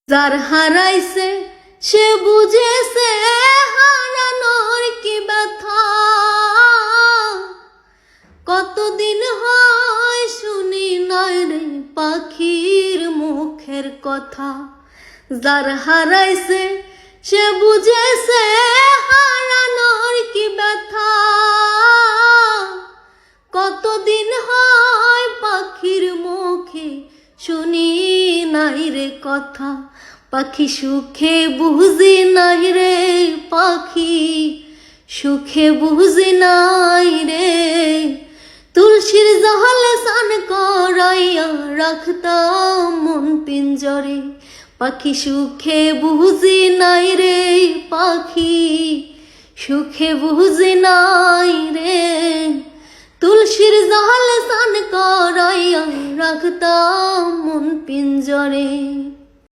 যার হারাইছে সে বুঝেছে হারানোর কি ব্যথা। কতদিন হয় শুনি নাই রে পাখির মুখের কথা। যার হারাইছে সে বুঝেছে হারানোর কি ব্যথা। কতদিন হয় পাখির মুখে শুনি নাই রে কথা। পাখি সুখে বুঝি নাই রে, পাখি সুখে বুঝি নাই রে। তুলসীর জলে স্নান করাইয়া রাখতাম মন পিঞ্জরে। পাখি সুখে বুঝি নাই রে, পাখি সুখে বুঝি নাই রে। তুলসীর জলে স্নান করাইয়া রাখতাম মন পিঞ্জরে।